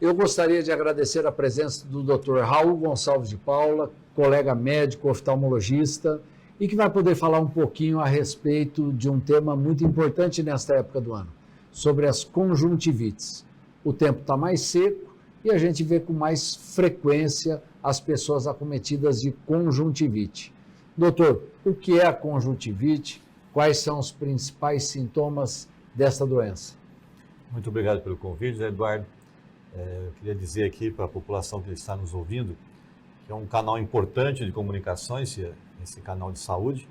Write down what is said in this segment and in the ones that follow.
Eu gostaria de agradecer a presença do Dr. Raul Gonçalves de Paula, colega médico, oftalmologista, e que vai poder falar um pouquinho a respeito de um tema muito importante nesta época do ano, sobre as conjuntivites. O tempo está mais seco e a gente vê com mais frequência as pessoas acometidas de conjuntivite. Doutor, o que é a conjuntivite? Quais são os principais sintomas desta doença? Muito obrigado pelo convite, Eduardo. Eu queria dizer aqui para a população que está nos ouvindo que é um canal importante de comunicação, esse canal de saúde,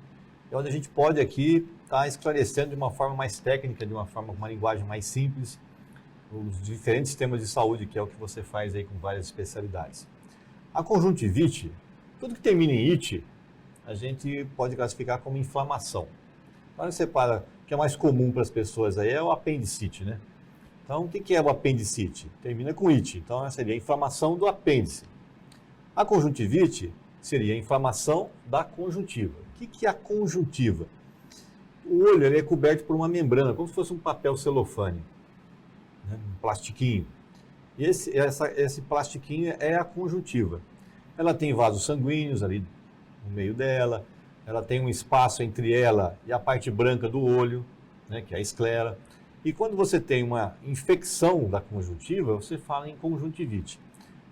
é onde a gente pode aqui estar esclarecendo de uma forma mais técnica, de uma forma com uma linguagem mais simples, os diferentes temas de saúde, que é o que você faz aí com várias especialidades. A conjuntivite, tudo que termina em ite, a gente pode classificar como inflamação. Agora você para, o que é mais comum para as pessoas aí é o apendicite, né? Então, o que é o apendicite? Termina com ite, então seria a inflamação do apêndice. A conjuntivite seria a inflamação da conjuntiva. O que é a conjuntiva? O olho ele é coberto por uma membrana, como se fosse um papel celofane, né? Um plastiquinho. E esse plastiquinho é a conjuntiva. Ela tem vasos sanguíneos ali no meio dela, ela tem um espaço entre ela e a parte branca do olho, né, que é a esclera. E quando você tem uma infecção da conjuntiva, você fala em conjuntivite.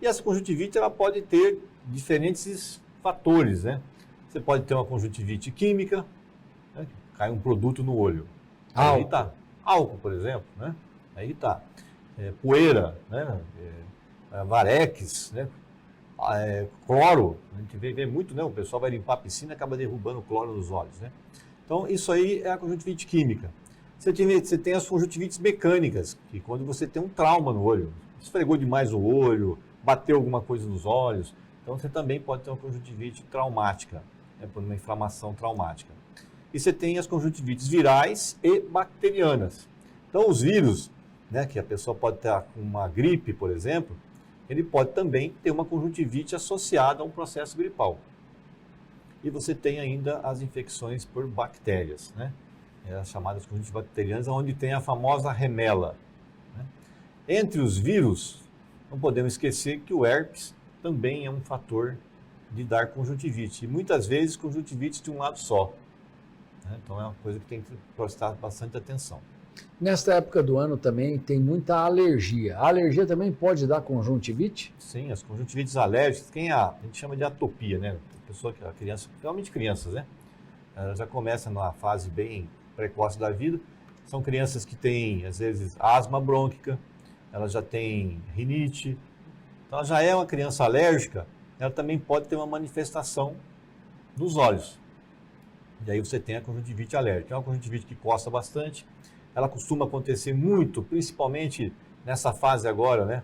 E essa conjuntivite ela pode ter diferentes fatores, né? Você pode ter uma conjuntivite química, né, cai um produto no olho. Aí tá. Álcool, por exemplo, né? Aí tá. Poeira, né? Varex, né? Cloro, a gente vê muito, né? O pessoal vai limpar a piscina e acaba derrubando o cloro nos olhos, né? Então, isso aí é a conjuntivite química. Você tem as conjuntivites mecânicas, que quando você tem um trauma no olho, esfregou demais o olho, bateu alguma coisa nos olhos, então você também pode ter uma conjuntivite traumática, né, por uma inflamação traumática. E você tem as conjuntivites virais e bacterianas. Então os vírus, né, que a pessoa pode ter uma gripe, por exemplo, ele pode também ter uma conjuntivite associada a um processo gripal. E você tem ainda as infecções por bactérias, né? As chamadas conjuntivites bacterianas, onde tem a famosa remela, né? Entre os vírus, não podemos esquecer que o herpes também é um fator de dar conjuntivite. E muitas vezes conjuntivite de um lado só, né? Então é uma coisa que tem que prestar bastante atenção. Nesta época do ano também tem muita alergia. A alergia também pode dar conjuntivite? Sim, as conjuntivites alérgicas, a gente chama de atopia, né? A criança, realmente crianças, né? Ela já começa numa fase bem precoce da vida. São crianças que têm, às vezes, asma brônquica, ela já tem rinite. Então, ela já é uma criança alérgica, ela também pode ter uma manifestação nos olhos. E aí você tem a conjuntivite alérgica. É uma conjuntivite que coça bastante. Ela costuma acontecer muito, principalmente nessa fase agora, né?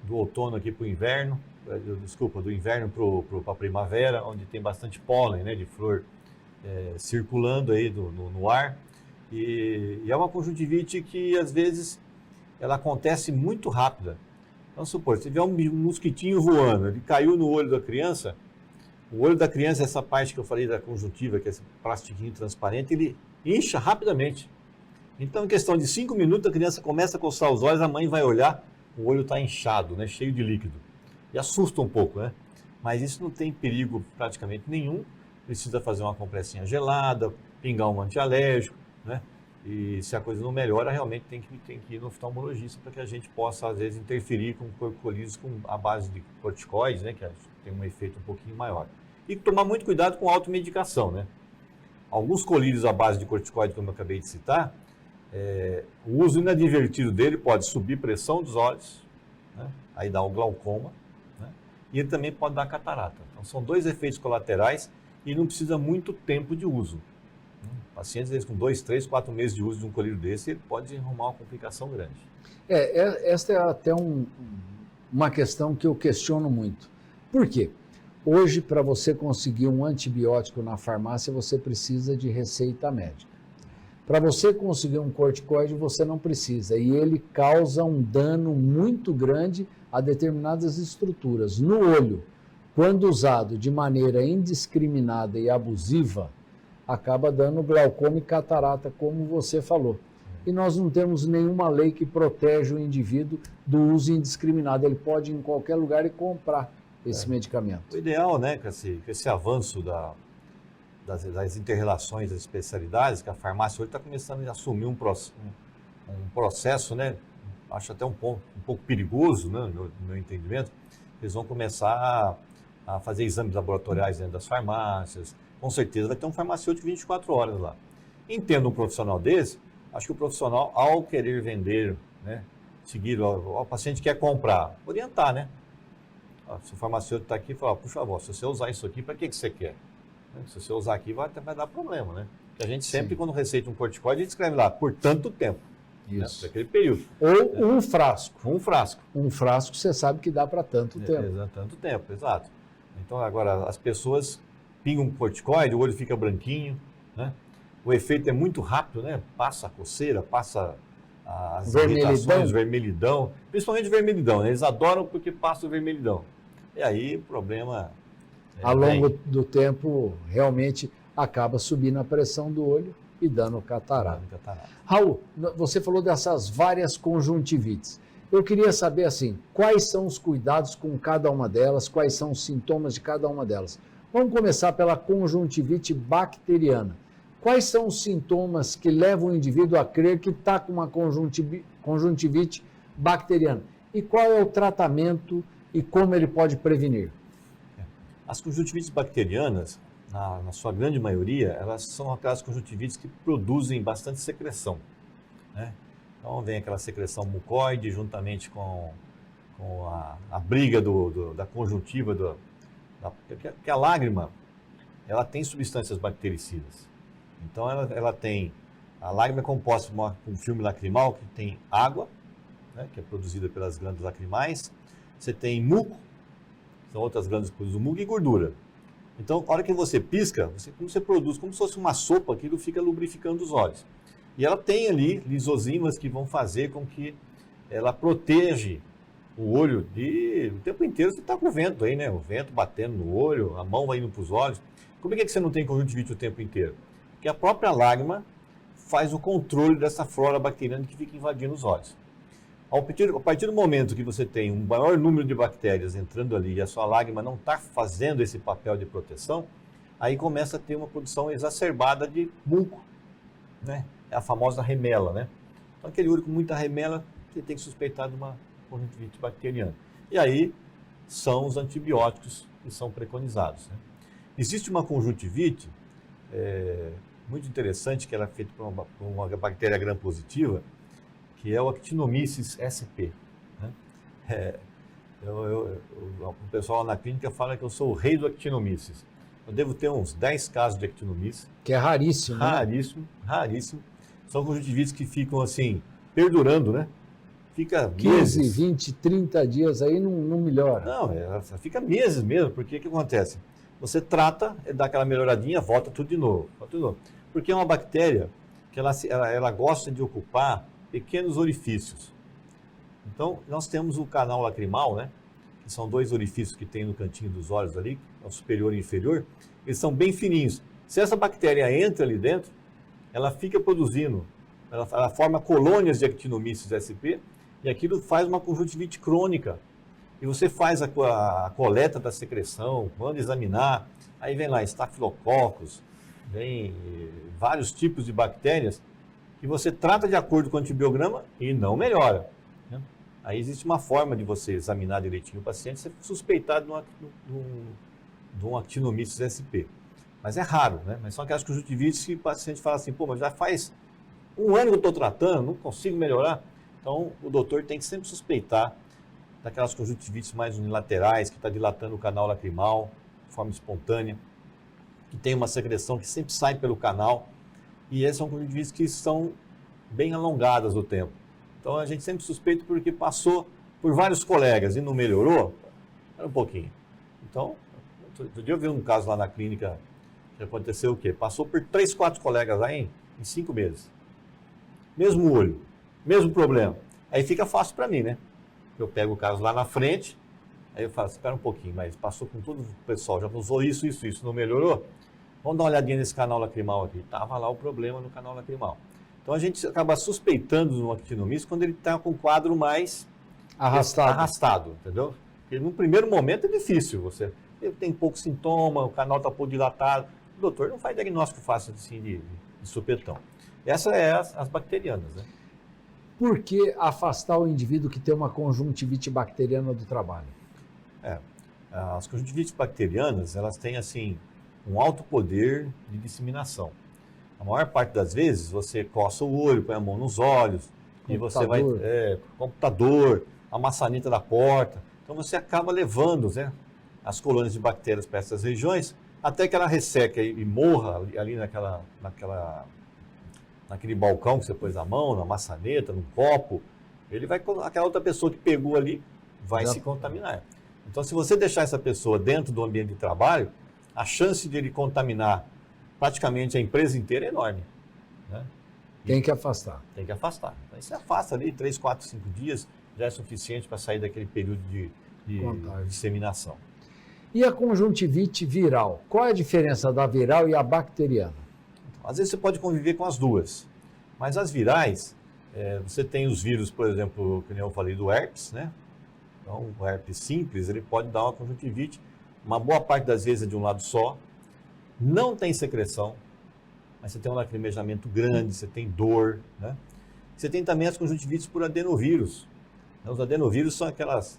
Do outono aqui para o inverno, do inverno para a primavera, onde tem bastante pólen, né, de flor circulando aí no ar. E é uma conjuntivite que, às vezes, ela acontece muito rápida. Vamos supor, se tiver um mosquitinho voando, ele caiu no olho da criança, o olho da criança, essa parte que eu falei da conjuntiva, que é esse plastiquinho transparente, ele incha rapidamente. Então, em questão de 5 minutos, a criança começa a coçar os olhos, a mãe vai olhar, o olho está inchado, né, cheio de líquido. E assusta um pouco, né? Mas isso não tem perigo praticamente nenhum. Precisa fazer uma compressinha gelada, pingar um antialérgico, né? E se a coisa não melhora, realmente tem que ir no oftalmologista para que a gente possa, às vezes, interferir com corticoídes a base de corticoides, né? Que tem um efeito um pouquinho maior. E tomar muito cuidado com a automedicação, né? Alguns colírios à base de corticoide, como eu acabei de citar, o uso inadvertido dele pode subir pressão dos olhos, né? Aí dá o glaucoma, né? E ele também pode dar catarata. Então, são 2 efeitos colaterais e não precisa muito tempo de uso. Pacientes, às vezes, com 2, 3, 4 meses de uso de um colírio desse, ele pode arrumar uma complicação grande. Esta é até uma questão que eu questiono muito. Por quê? Hoje, para você conseguir um antibiótico na farmácia, você precisa de receita médica. Para você conseguir um corticoide, você não precisa. E ele causa um dano muito grande a determinadas estruturas. No olho, quando usado de maneira indiscriminada e abusiva, acaba dando glaucoma e catarata, como você falou. e nós não temos nenhuma lei que protege o indivíduo do uso indiscriminado. Ele pode ir em qualquer lugar e comprar esse medicamento. O ideal, né, com esse avanço das inter-relações, das especialidades, que a farmácia hoje está começando a assumir um processo, né, acho até um pouco perigoso, né, no meu entendimento. Eles vão começar a fazer exames laboratoriais dentro das farmácias. Com certeza vai ter um farmacêutico 24 horas lá. Entendo um profissional desse, acho que o profissional, ao querer vender, né, seguir, o paciente quer comprar, orientar, né? Se o farmacêutico está aqui, fala, puxa, se você usar isso aqui, para que você quer? Se você usar aqui, vai dar problema, né? Porque a gente sempre, quando receita um corticoide, a gente escreve lá, por tanto tempo. Isso. Né? Aquele período. Ou um frasco. Um frasco. Um frasco você sabe que dá para tanto tempo. Tanto tempo, exato. Então, agora, as pessoas pingam um corticoide, o olho fica branquinho, né? O efeito é muito rápido, né? Passa a coceira, passa as irritações, vermelhidão, principalmente vermelhidão, né? Eles adoram porque passa o vermelhidão. E aí o problema... Ao longo do tempo, realmente acaba subindo a pressão do olho e dando catarata. Raul, você falou dessas várias conjuntivites. Eu queria saber, assim, quais são os cuidados com cada uma delas, quais são os sintomas de cada uma delas. Vamos começar pela conjuntivite bacteriana. Quais são os sintomas que levam o indivíduo a crer que está com uma conjuntivite bacteriana? E qual é o tratamento e como ele pode prevenir? As conjuntivites bacterianas, na sua grande maioria, elas são aquelas conjuntivites que produzem bastante secreção, né? Então vem aquela secreção mucoide juntamente com a briga da conjuntiva, porque a lágrima, ela tem substâncias bactericidas. Então a lágrima é composta por um filme lacrimal que tem água, né, que é produzida pelas glândulas lacrimais. Você tem muco, são outras glândulas que produzem muco, e gordura. Então, a hora que você pisca, você produz como se fosse uma sopa, aquilo fica lubrificando os olhos. E ela tem ali lisozimas que vão fazer com que ela protege o olho o tempo inteiro. Você está com o vento aí, né? O vento batendo no olho, a mão vai indo para os olhos. Como é que você não tem conjuntivite o tempo inteiro? Porque a própria lágrima faz o controle dessa flora bacteriana que fica invadindo os olhos. A partir do momento que você tem um maior número de bactérias entrando ali e a sua lágrima não está fazendo esse papel de proteção, aí começa a ter uma produção exacerbada de muco, né? É a famosa remela, né? Então, aquele olho com muita remela, você tem que suspeitar de uma conjuntivite bacteriana. E aí são os antibióticos que são preconizados, né? Existe uma conjuntivite muito interessante, que ela é feita por uma bactéria gram-positiva, que é o Actinomyces sp. Né? O pessoal na clínica fala que eu sou o rei do Actinomyces. Eu devo ter uns 10 casos de Actinomyces. Que é raríssimo, né? Raríssimo, raríssimo. São conjuntivites que ficam assim, perdurando, né? Fica 15, meses. 20, 30 dias aí não melhora. Não, fica meses mesmo, porque o que acontece? Você trata, dá aquela melhoradinha, volta tudo de novo. Porque é uma bactéria que ela gosta de ocupar pequenos orifícios. Então, nós temos o canal lacrimal, né? Que são 2 orifícios que tem no cantinho dos olhos ali, o superior e o inferior. Eles são bem fininhos. Se essa bactéria entra ali dentro, ela fica produzindo, ela forma colônias de Actinomyces sp, e aquilo faz uma conjuntivite crônica. E você faz a coleta da secreção, manda examinar, aí vem lá Staphylococcus, vem vários tipos de bactérias, que você trata de acordo com o antibiograma e não melhora, né? Aí existe uma forma de você examinar direitinho o paciente, você suspeitar de um Actinomyces sp. Mas é raro, né? Mas são aquelas conjuntivites que o paciente fala assim, pô, mas já faz um ano que eu estou tratando, não consigo melhorar. Então, o doutor tem que sempre suspeitar daquelas conjuntivites mais unilaterais, que está dilatando o canal lacrimal de forma espontânea, que tem uma secreção que sempre sai pelo canal, e essas são conjuntivites que são bem alongadas no tempo. Então, a gente sempre suspeita porque passou por vários colegas e não melhorou, espera um pouquinho. Então, outro dia eu vi um caso lá na clínica, que aconteceu o quê? Passou por 3, 4 colegas lá em 5 meses. Mesmo olho, mesmo problema. Aí fica fácil para mim, né? Eu pego o caso lá na frente, aí eu falo, espera um pouquinho, mas passou com todo o pessoal, já usou isso, não melhorou? Vamos dar uma olhadinha nesse canal lacrimal aqui. Tava lá o problema no canal lacrimal. Então a gente acaba suspeitando no actinomyces quando ele está com o quadro mais arrastado, entendeu? Porque no primeiro momento é difícil, ele tem pouco sintoma, o canal está pouco dilatado, o doutor não faz diagnóstico fácil assim de supetão. Essa é as bacterianas, né? Por que afastar o indivíduo que tem uma conjuntivite bacteriana do trabalho? As conjuntivites bacterianas, elas têm assim um alto poder de disseminação. A maior parte das vezes você coça o olho, põe a mão nos olhos, e você vai computador, a maçaneta da porta. Então você acaba levando, né, as colônias de bactérias para essas regiões, até que ela resseca e morra ali naquele balcão que você pôs a mão, na maçaneta, no copo. Aquela outra pessoa que pegou ali vai se contaminar. Então, se você deixar essa pessoa dentro do ambiente de trabalho, a chance de ele contaminar praticamente a empresa inteira é enorme, né? Tem que afastar. Tem que afastar. Então, você afasta ali 3, 4, 5 dias, já é suficiente para sair daquele período de disseminação. E a conjuntivite viral? Qual é a diferença da viral e a bacteriana? Às vezes você pode conviver com as duas, mas as virais, você tem os vírus, por exemplo, que nem eu falei do herpes, né? Então, o herpes simples, ele pode dar uma conjuntivite, uma boa parte das vezes é de um lado só, não tem secreção, mas você tem um lacrimejamento grande, você tem dor, né? Você tem também as conjuntivites por adenovírus. Os adenovírus são aquelas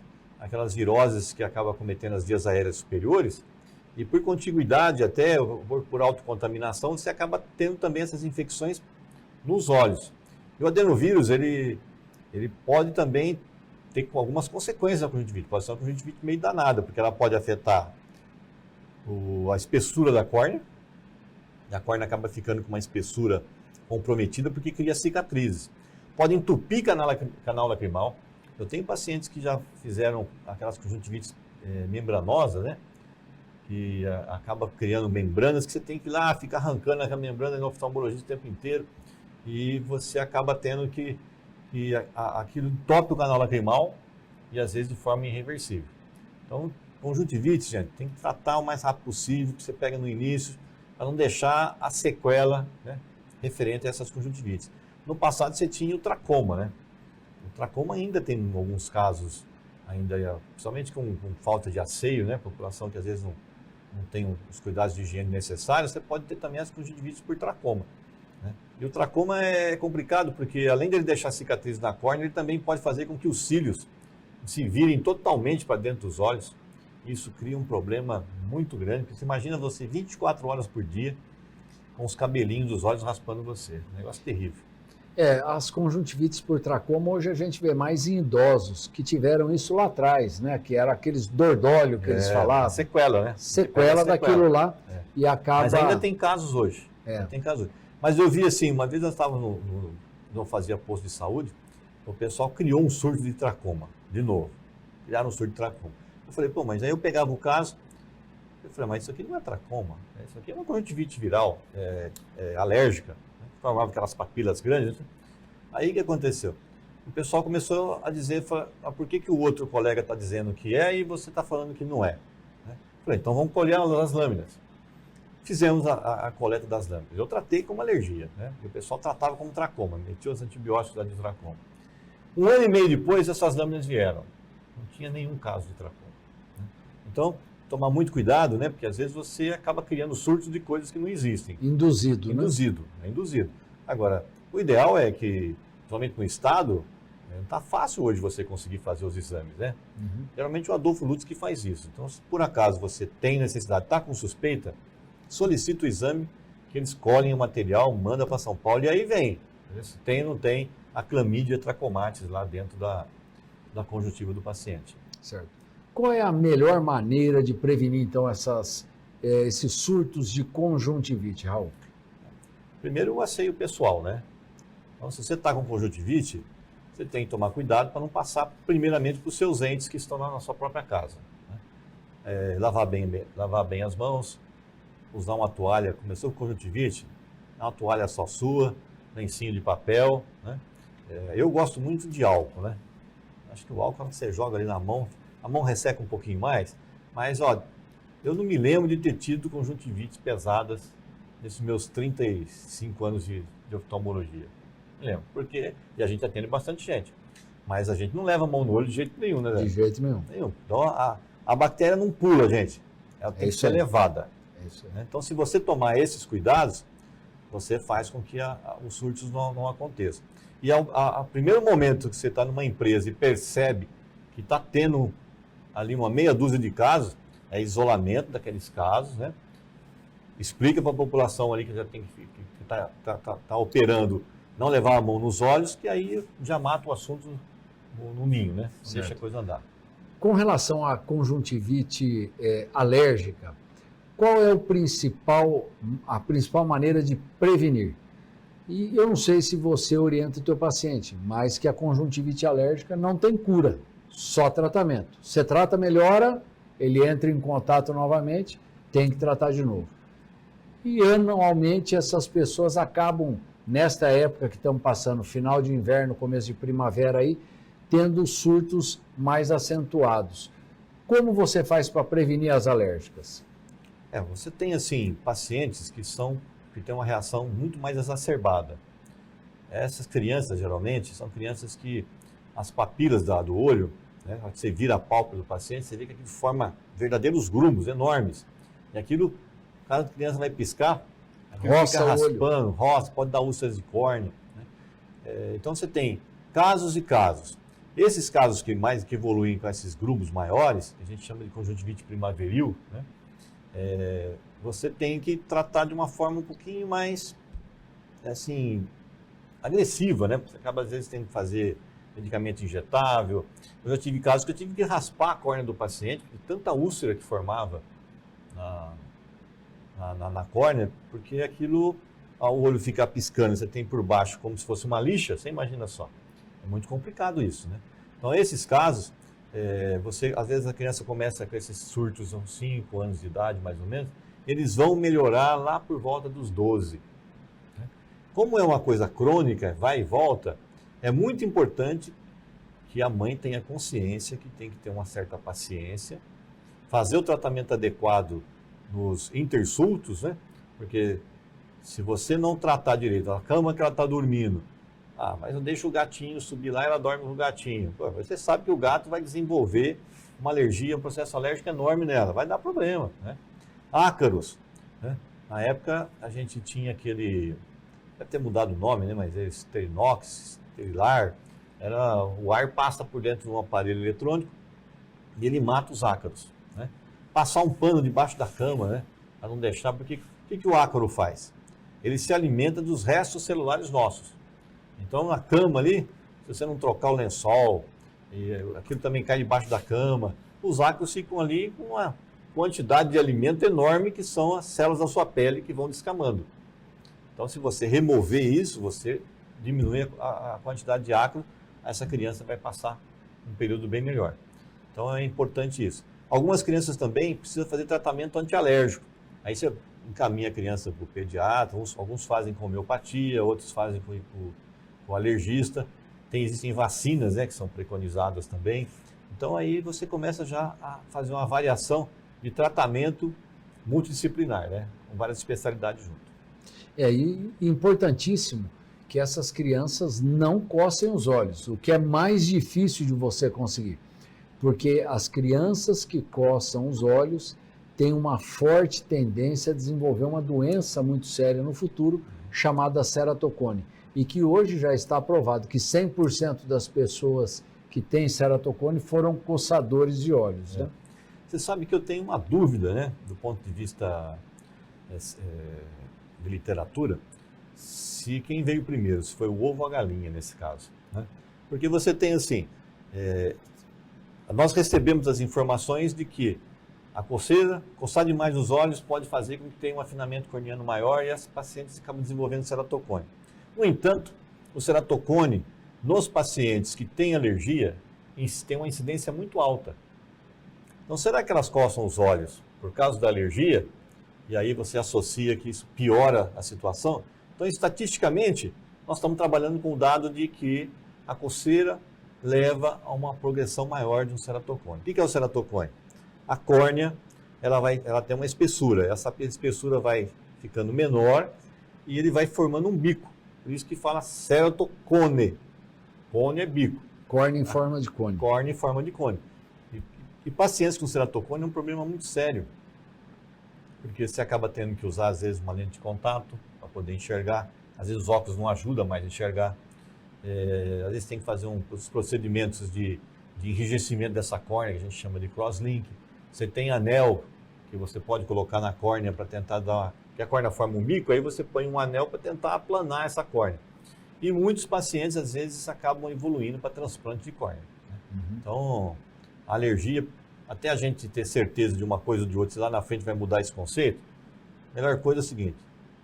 viroses que acabam cometendo as vias aéreas superiores, e por contiguidade até, por autocontaminação, você acaba tendo também essas infecções nos olhos. E o adenovírus, ele pode também ter algumas consequências na conjuntivite. Pode ser uma conjuntivite meio danada, porque ela pode afetar a espessura da córnea. A córnea acaba ficando com uma espessura comprometida porque cria cicatrizes. Pode entupir canal lacrimal. Eu tenho pacientes que já fizeram aquelas conjuntivites membranosas, né? Que acaba criando membranas que você tem que ir lá, ficar arrancando a membrana no oftalmologista o tempo inteiro, e você acaba tendo que aquilo entope o canal lacrimal e às vezes de forma irreversível. Então, conjuntivite, gente, tem que tratar o mais rápido possível, que você pega no início, para não deixar a sequela, né, referente a essas conjuntivites. No passado você tinha o tracoma, né? O tracoma ainda tem alguns casos, principalmente com falta de asseio, né? População que às vezes não tem os cuidados de higiene necessários, você pode ter também as conjuntivites por tracoma, né? E o tracoma é complicado porque, além de ele deixar cicatriz na córnea, ele também pode fazer com que os cílios se virem totalmente para dentro dos olhos. Isso cria um problema muito grande, porque você imagina você 24 horas por dia com os cabelinhos dos olhos raspando você. Um negócio terrível. As conjuntivites por tracoma, hoje a gente vê mais em idosos que tiveram isso lá atrás, né? Que era aqueles dordólio que eles falavam. Sequela, né? Sequela daquilo lá. E acaba... Mas ainda tem casos hoje. Tem casos hoje. Mas eu vi assim, uma vez eu estava não fazia posto de saúde, o pessoal criou um surto de tracoma, de novo. Criaram um surto de tracoma. Eu falei, mas aí eu pegava o caso, eu falei, mas isso aqui não é tracoma, isso aqui é uma conjuntivite viral, alérgica, né? Formava aquelas papilas grandes. Aí o que aconteceu? O pessoal começou a dizer, por que o outro colega está dizendo que é e você está falando que não é? Eu falei, então vamos colher as lâminas. Fizemos a coleta das lâminas. Eu tratei como alergia, né? E o pessoal tratava como tracoma, metia os antibióticos lá de tracoma. 1 ano e meio depois, essas lâminas vieram. Não tinha nenhum caso de tracoma. Então, tomar muito cuidado, né? Porque às vezes você acaba criando surtos de coisas que não existem. Induzido, né? É induzido. Agora, o ideal é que, principalmente no estado, não está fácil hoje você conseguir fazer os exames, né? Uhum. Geralmente o Adolfo Lutz que faz isso. Então, se por acaso você tem necessidade, está com suspeita, solicita o exame, que eles colhem o material, manda para São Paulo e aí vem. Se tem ou não tem a clamídia trachomatis lá dentro da conjuntiva do paciente. Certo. Qual é a melhor maneira de prevenir, então, esses surtos de conjuntivite, Raul? Primeiro, o asseio pessoal, né? Então, se você está com conjuntivite, você tem que tomar cuidado para não passar, primeiramente, para os seus entes que estão lá na sua própria casa, né? Lavar bem as mãos, usar uma toalha. Começou com conjuntivite, uma toalha só sua, lencinho de papel, né? Eu gosto muito de álcool, né? Acho que o álcool você joga ali na mão, a mão resseca um pouquinho mais, mas ó, eu não me lembro de ter tido conjuntivites pesadas nesses meus 35 anos de oftalmologia. Lembro. Porque, e a gente atende bastante gente. Mas a gente não leva a mão no olho de jeito nenhum, né? De jeito nenhum. Nenhum. Então, a bactéria não pula, gente. Ela tem que ser levada. É isso aí. Né? Então, se você tomar esses cuidados, você faz com que os surtos não aconteçam. E ao primeiro momento que você está numa empresa e percebe que está tendo ali uma meia dúzia de casos, é isolamento daqueles casos, né? Explica para a população ali que já tem que tá operando, não levar a mão nos olhos, que aí já mata o assunto no ninho, né? Não deixa a coisa andar. Com relação à conjuntivite alérgica, qual é a principal maneira de prevenir? E eu não sei se você orienta o teu paciente, mas que a conjuntivite alérgica não tem cura, só tratamento. Você trata, melhora, ele entra em contato novamente, tem que tratar de novo. E anualmente essas pessoas acabam, nesta época que estamos passando, final de inverno, começo de primavera aí, tendo surtos mais acentuados. Como você faz para prevenir as alérgicas? Você tem, assim, pacientes que têm uma reação muito mais exacerbada. Essas crianças, geralmente, são crianças que as papilas do olho, né, quando você vira a pálpebra do paciente, você vê que aquilo forma verdadeiros grumos enormes. E aquilo, cada criança vai piscar, roça fica raspando, olho. roça, pode dar úlceras de córnea. Né? Então você tem casos e casos. Esses casos que evoluem com esses grumos maiores, que a gente chama de conjuntivite primaveril, né? Você tem que tratar de uma forma um pouquinho mais, assim, agressiva, né? Você acaba, às vezes, tendo que fazer medicamento injetável. Eu já tive casos que eu tive que raspar a córnea do paciente, de tanta úlcera que formava na córnea, porque aquilo, ao olho ficar piscando, você tem por baixo como se fosse uma lixa, você imagina só. É muito complicado isso, né? Então, esses casos, às vezes a criança começa com esses surtos aos 5 anos de idade, mais ou menos, eles vão melhorar lá por volta dos 12. Né? Como é uma coisa crônica, vai e volta, é muito importante que a mãe tenha consciência que tem que ter uma certa paciência, fazer o tratamento adequado nos intersultos, né? Porque se você não tratar direito, a cama que ela está dormindo, mas eu deixo o gatinho subir lá e ela dorme com o gatinho. Pô, você sabe que o gato vai desenvolver uma alergia, um processo alérgico enorme nela, vai dar problema, né? Ácaros, né? Na época a gente tinha aquele, deve ter mudado o nome, né? Mas é Sterinox, Sterilar, o ar passa por dentro de um aparelho eletrônico e ele mata os ácaros, né? Passar um pano debaixo da cama, né? Para não deixar, porque o que o ácaro faz? Ele se alimenta dos restos celulares nossos. Então, na cama ali, se você não trocar o lençol, e aquilo também cai debaixo da cama, os ácaros ficam ali com uma quantidade de alimento enorme, que são as células da sua pele que vão descamando. Então, se você remover isso, você diminui a quantidade de ácaro, essa criança vai passar um período bem melhor. Então, é importante isso. Algumas crianças também precisam fazer tratamento antialérgico. Aí você encaminha a criança para o pediatra, alguns fazem com homeopatia, outros fazem com o alergista, existem vacinas, né, que são preconizadas também. Então aí você começa já a fazer uma variação de tratamento multidisciplinar, né, com várias especialidades junto. E importantíssimo que essas crianças não cocem os olhos, o que é mais difícil de você conseguir, porque as crianças que coçam os olhos têm uma forte tendência a desenvolver uma doença muito séria no futuro, chamada ceratocone. E que hoje já está aprovado que 100% das pessoas que têm ceratocone foram coçadores de olhos. Né? Você sabe que eu tenho uma dúvida, né, do ponto de vista de literatura, se quem veio primeiro, se foi o ovo ou a galinha nesse caso. Né? Porque você tem assim, nós recebemos as informações de que a coceira, coçar demais os olhos pode fazer com que tenha um afinamento corneano maior e as pacientes acabam desenvolvendo ceratocone. No entanto, o ceratocone, nos pacientes que têm alergia, tem uma incidência muito alta. Então, será que elas coçam os olhos por causa da alergia? E aí você associa que isso piora a situação? Então, estatisticamente, nós estamos trabalhando com o dado de que a coceira leva a uma progressão maior de um ceratocone. O que é o ceratocone? A córnea, ela tem uma espessura. Essa espessura vai ficando menor e ele vai formando um bico. Por isso que fala ceratocone. Cone é bico. Córnea em forma de cone. Córnea em forma de cone. E pacientes com ceratocone é um problema muito sério. Porque você acaba tendo que usar, às vezes, uma lente de contato para poder enxergar. Às vezes os óculos não ajudam mais a enxergar. Às vezes tem que fazer os procedimentos de enrijecimento dessa córnea, que a gente chama de crosslink. Você tem anel que você pode colocar na córnea para tentar dar... Porque a córnea forma um bico, aí você põe um anel para tentar aplanar essa córnea. E muitos pacientes, às vezes, acabam evoluindo para transplante de córnea. Né? Uhum. Então, a alergia, até a gente ter certeza de uma coisa ou de outra, se lá na frente vai mudar esse conceito, a melhor coisa é o seguinte,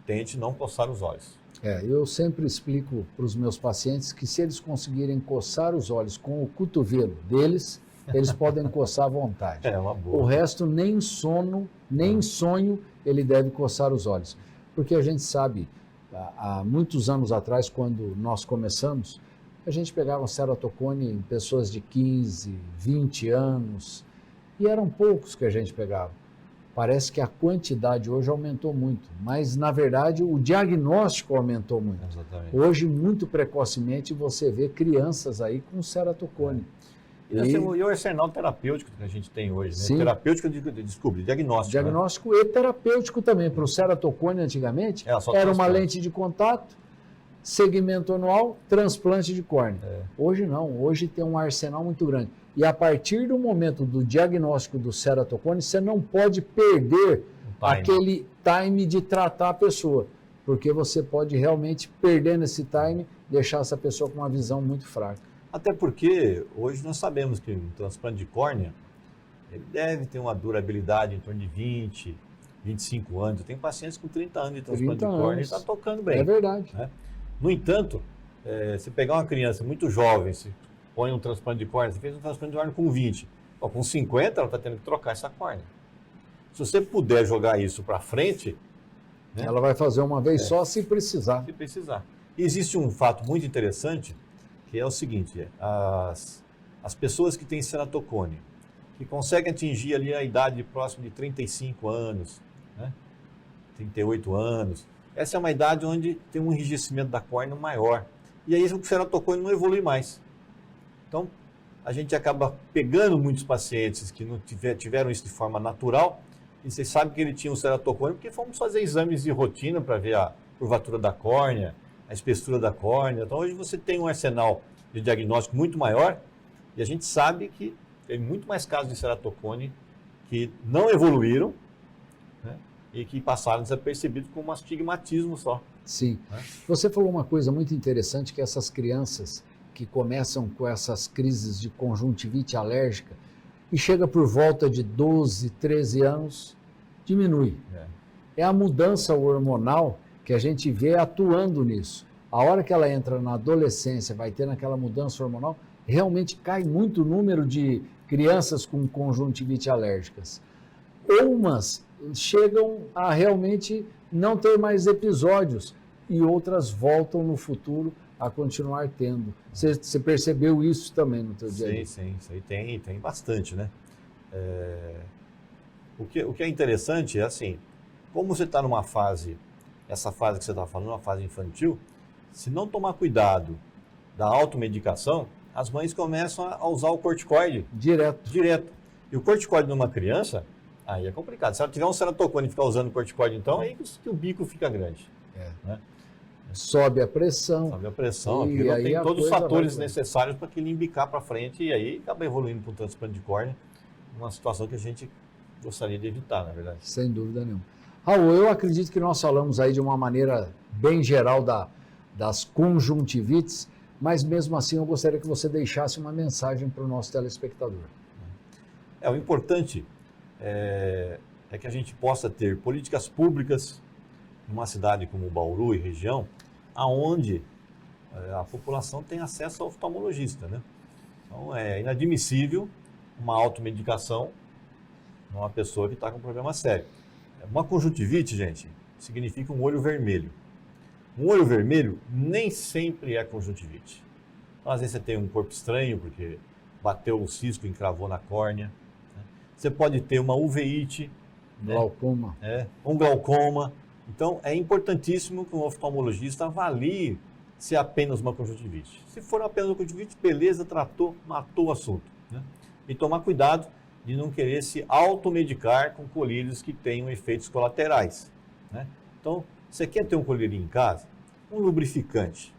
tente não coçar os olhos. Eu sempre explico para os meus pacientes que se eles conseguirem coçar os olhos com o cotovelo deles, eles podem coçar à vontade. É uma boa. O resto, nem sono, nem sonho, ele deve coçar os olhos. Porque a gente sabe, há muitos anos atrás, quando nós começamos, a gente pegava ceratocone em pessoas de 15, 20 anos, e eram poucos que a gente pegava. Parece que a quantidade hoje aumentou muito, mas, na verdade, o diagnóstico aumentou muito. Exatamente. Hoje, muito precocemente, você vê crianças aí com ceratocone. E o arsenal terapêutico que a gente tem hoje, né? Sim. Terapêutico, desculpe, diagnóstico. Diagnóstico, né? E terapêutico também. Para o ceratocone, antigamente, era uma lente de contato, segmento anual, transplante de córnea. Hoje não, hoje tem um arsenal muito grande. E a partir do momento do diagnóstico do ceratocone, você não pode perder aquele time de tratar a pessoa, porque você pode realmente perder nesse time, deixar essa pessoa com uma visão muito fraca. Até porque hoje nós sabemos que um transplante de córnea ele deve ter uma durabilidade em torno de 20, 25 anos. Eu tenho pacientes com 30 anos de transplante de córnea e está tocando bem. É verdade. Né? No entanto, se pegar uma criança muito jovem, se põe um transplante de córnea, você fez um transplante de córnea com 20, com 50 ela está tendo que trocar essa córnea. Se você puder jogar isso para frente... Né? Ela vai fazer uma vez só se precisar. Se precisar. E existe um fato muito interessante, que é o seguinte, as pessoas que têm ceratocone, que conseguem atingir ali a idade próxima de 35 anos, né? 38 anos, essa é uma idade onde tem um enrijecimento da córnea maior. E aí o ceratocone não evolui mais. Então, a gente acaba pegando muitos pacientes que não tiveram isso de forma natural, e vocês sabem que ele tinha um ceratocone, porque fomos fazer exames de rotina para ver a curvatura da córnea, a espessura da córnea. Então, hoje você tem um arsenal de diagnóstico muito maior e a gente sabe que tem muito mais casos de ceratocone que não evoluíram, né, e que passaram desapercebidos com um astigmatismo só. Sim. Né? Você falou uma coisa muito interessante, que essas crianças que começam com essas crises de conjuntivite alérgica e chega por volta de 12, 13 anos, diminui. É a mudança hormonal que a gente vê atuando nisso. A hora que ela entra na adolescência, vai tendo aquela mudança hormonal, realmente cai muito o número de crianças com conjuntivite alérgicas. Umas chegam a realmente não ter mais episódios e outras voltam no futuro a continuar tendo. Você percebeu isso também no teu dia a dia? Sim, isso aí tem bastante, né? O que é interessante é assim, como você está numa fase, essa fase que você está falando, uma fase infantil, se não tomar cuidado da automedicação, as mães começam a usar o corticoide direto. E o corticoide numa criança, aí é complicado. Se ela tiver um ceratocone e ficar usando o corticoide, então, aí que o bico fica grande. Né? Sobe a pressão. Sobe a pressão, aquilo tem todos os fatores necessários para aquilo embicar para frente e aí acaba evoluindo para um transplante de córnea, uma situação que a gente gostaria de evitar, na verdade. Sem dúvida nenhuma. Raul, eu acredito que nós falamos aí de uma maneira bem geral das conjuntivites, mas mesmo assim eu gostaria que você deixasse uma mensagem para o nosso telespectador. O importante é que a gente possa ter políticas públicas numa cidade como Bauru e região, aonde a população tem acesso ao oftalmologista, né? Então é inadmissível uma automedicação numa pessoa que está com um problema sério. Uma conjuntivite, gente, significa um olho vermelho. Um olho vermelho nem sempre é conjuntivite. Então, às vezes você tem um corpo estranho, porque bateu um cisco e encravou na córnea. Né? Você pode ter uma uveíte. Glaucoma. Um glaucoma. Então, é importantíssimo que um oftalmologista avalie se é apenas uma conjuntivite. Se for apenas uma conjuntivite, beleza, tratou, matou o assunto, né? E tomar cuidado de não querer se automedicar com colírios que tenham efeitos colaterais, né? Então, você quer ter um colírio em casa? Um lubrificante.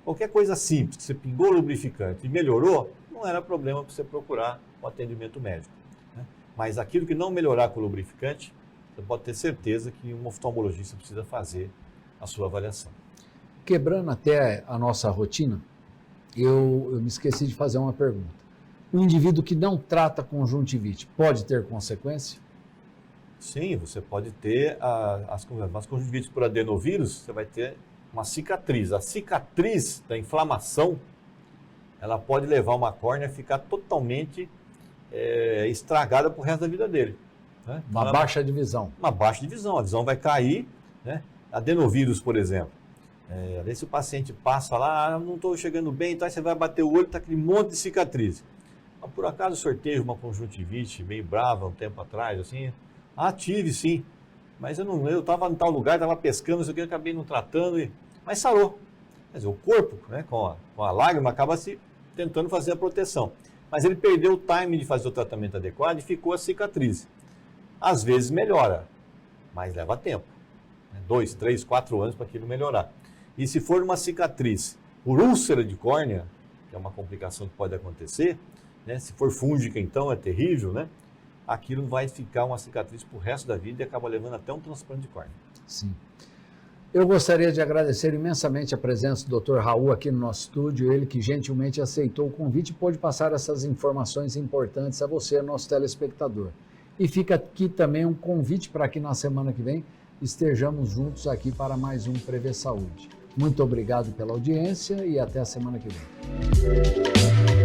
Qualquer coisa simples, que você pingou o lubrificante e melhorou, não era problema para você procurar o atendimento médico, né? Mas aquilo que não melhorar com o lubrificante, você pode ter certeza que um oftalmologista precisa fazer a sua avaliação. Quebrando até a nossa rotina, eu me esqueci de fazer uma pergunta. Um indivíduo que não trata conjuntivite pode ter consequência? Sim, você pode ter as conjuntivites por adenovírus, você vai ter uma cicatriz. A cicatriz da inflamação, ela pode levar uma córnea a ficar totalmente estragada para o resto da vida dele, né? Uma baixa de visão. Uma baixa de visão, a visão vai cair, né? Adenovírus, por exemplo. Aí se o paciente passa lá, não estou chegando bem, então aí você vai bater o olho, está aquele monte de cicatriz. Mas por acaso sorteio uma conjuntivite meio brava um tempo atrás, assim? Ah, tive sim, mas eu estava em tal lugar, estava pescando, isso aqui, eu acabei não tratando, mas sarou. Quer dizer, o corpo, né, com a lágrima, acaba se tentando fazer a proteção. Mas ele perdeu o time de fazer o tratamento adequado e ficou a cicatriz. Às vezes melhora, mas leva tempo. 2, 3, 4 anos para aquilo melhorar. E se for uma cicatriz por úlcera de córnea, que é uma complicação que pode acontecer, né? Se for fúngica, então, é terrível, né? Aquilo vai ficar uma cicatriz para o resto da vida e acaba levando até um transplante de córnea. Sim. Eu gostaria de agradecer imensamente a presença do Dr. Raul aqui no nosso estúdio, ele que gentilmente aceitou o convite e pôde passar essas informações importantes a você, nosso telespectador. E fica aqui também um convite para que na semana que vem estejamos juntos aqui para mais um Prever Saúde. Muito obrigado pela audiência e até a semana que vem.